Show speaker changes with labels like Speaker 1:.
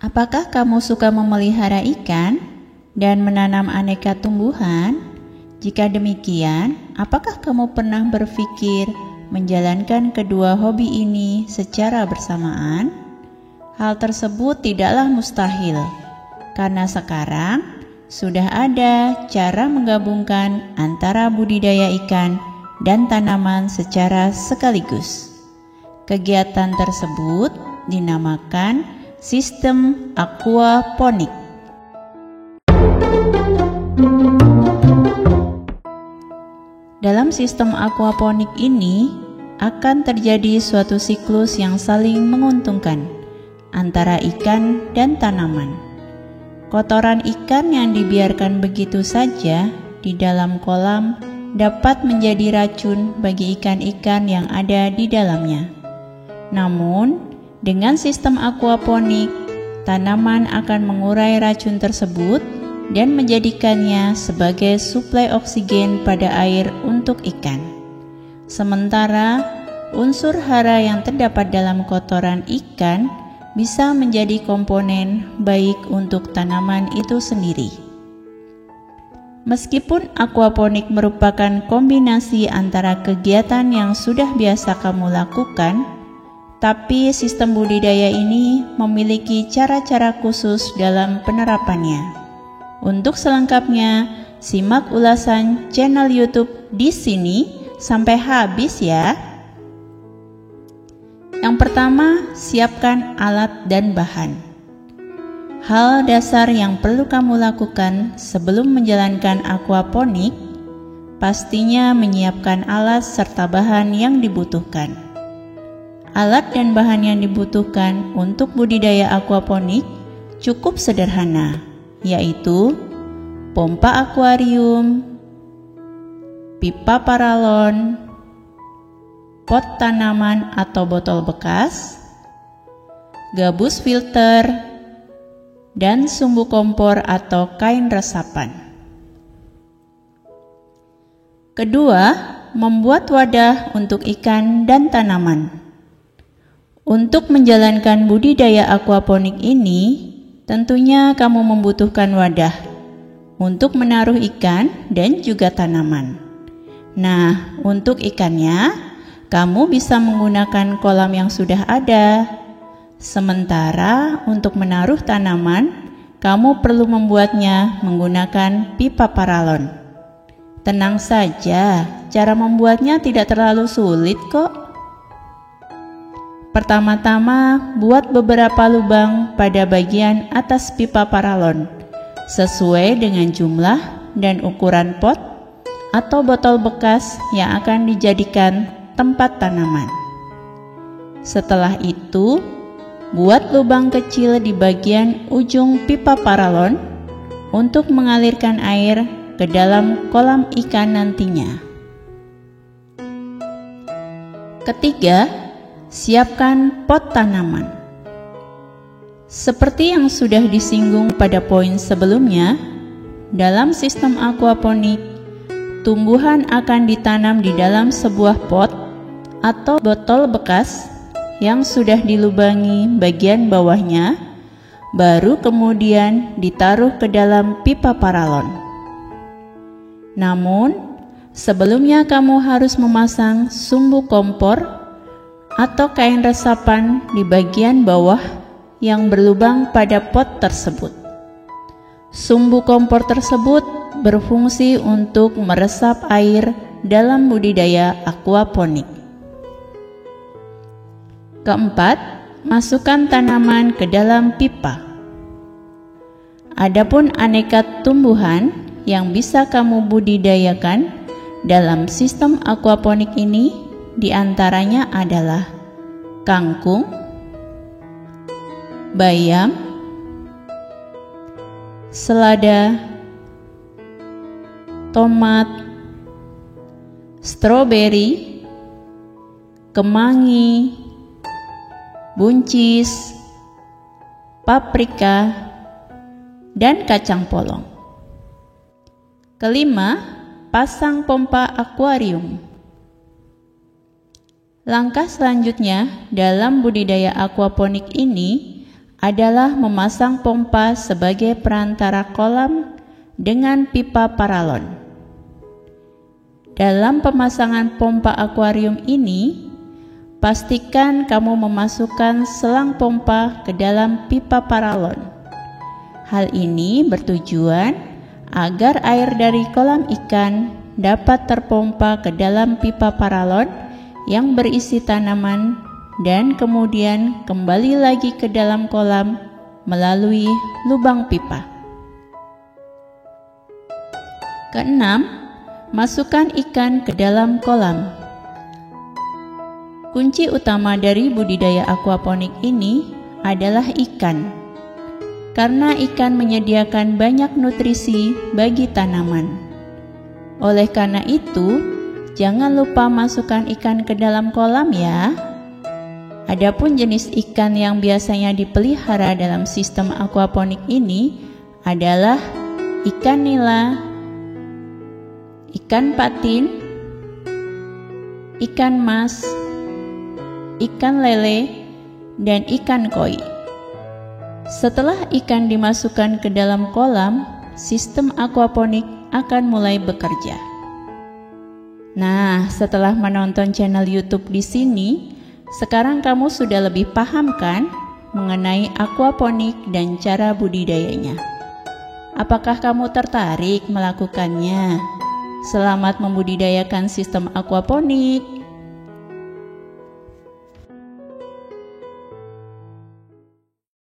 Speaker 1: Apakah kamu suka memelihara ikan dan menanam aneka tumbuhan? Jika demikian, apakah kamu pernah berpikir menjalankan kedua hobi ini secara bersamaan? Hal tersebut tidaklah mustahil, karena sekarang sudah ada cara menggabungkan antara budidaya ikan dan tanaman secara sekaligus. Kegiatan tersebut dinamakan sistem aquaponik. Dalam sistem aquaponik ini akan terjadi suatu siklus yang saling menguntungkan antara ikan dan tanaman. Kotoran ikan yang dibiarkan begitu saja di dalam kolam dapat menjadi racun bagi ikan-ikan yang ada di dalamnya. Namun, dengan sistem aquaponik, tanaman akan mengurai racun tersebut dan menjadikannya sebagai suplai oksigen pada air untuk ikan. Sementara, unsur hara yang terdapat dalam kotoran ikan bisa menjadi komponen baik untuk tanaman itu sendiri. Meskipun aquaponik merupakan kombinasi antara kegiatan yang sudah biasa kamu lakukan, tapi sistem budidaya ini memiliki cara-cara khusus dalam penerapannya. Untuk selengkapnya, simak ulasan channel YouTube di sini sampai habis ya. Yang pertama, siapkan alat dan bahan. Hal dasar yang perlu kamu lakukan sebelum menjalankan aquaponik, pastinya menyiapkan alat serta bahan yang dibutuhkan. Alat dan bahan yang dibutuhkan untuk budidaya aquaponik cukup sederhana, yaitu pompa akuarium, pipa paralon, pot tanaman atau botol bekas, gabus filter, dan sumbu kompor atau kain resapan. Kedua, membuat wadah untuk ikan dan tanaman. Untuk menjalankan budidaya aquaponik ini, tentunya kamu membutuhkan wadah untuk menaruh ikan dan juga tanaman. Nah, untuk ikannya, kamu bisa menggunakan kolam yang sudah ada. Sementara untuk menaruh tanaman, kamu perlu membuatnya menggunakan pipa paralon. Tenang saja, cara membuatnya tidak terlalu sulit kok. Pertama-tama, buat beberapa lubang pada bagian atas pipa paralon, sesuai dengan jumlah dan ukuran pot atau botol bekas yang akan dijadikan tempat tanaman. Setelah itu, buat lubang kecil di bagian ujung pipa paralon untuk mengalirkan air ke dalam kolam ikan nantinya. Ketiga, siapkan pot tanaman. Seperti yang sudah disinggung pada poin sebelumnya, dalam sistem aquaponik, tumbuhan akan ditanam di dalam sebuah pot atau botol bekas yang sudah dilubangi bagian bawahnya, baru kemudian ditaruh ke dalam pipa paralon. Namun, sebelumnya kamu harus memasang sumbu kompor atau kain resapan di bagian bawah yang berlubang pada pot tersebut. Sumbu kompor tersebut berfungsi untuk meresap air dalam budidaya aquaponik. Keempat, masukkan tanaman ke dalam pipa. Adapun aneka tumbuhan yang bisa kamu budidayakan dalam sistem aquaponik ini diantaranya adalah kangkung, bayam, selada, tomat, stroberi, kemangi, buncis, paprika, dan kacang polong. Kelima, pasang pompa akuarium. Langkah selanjutnya dalam budidaya aquaponik ini adalah memasang pompa sebagai perantara kolam dengan pipa paralon. Dalam pemasangan pompa akuarium ini, pastikan kamu memasukkan selang pompa ke dalam pipa paralon. Hal ini bertujuan agar air dari kolam ikan dapat terpompa ke dalam pipa paralon yang berisi tanaman dan kemudian kembali lagi ke dalam kolam melalui lubang pipa. Keenam, masukkan ikan ke dalam kolam. Kunci utama dari budidaya aquaponik ini adalah ikan, karena ikan menyediakan banyak nutrisi bagi tanaman. Oleh karena itu, jangan lupa masukkan ikan ke dalam kolam ya. Adapun jenis ikan yang biasanya dipelihara dalam sistem aquaponik ini adalah ikan nila, ikan patin, ikan mas, ikan lele, dan ikan koi. Setelah ikan dimasukkan ke dalam kolam, sistem aquaponik akan mulai bekerja. Nah, setelah menonton channel YouTube di sini, sekarang kamu sudah lebih paham kan mengenai aquaponik dan cara budidayanya. Apakah kamu tertarik melakukannya? Selamat membudidayakan sistem aquaponik.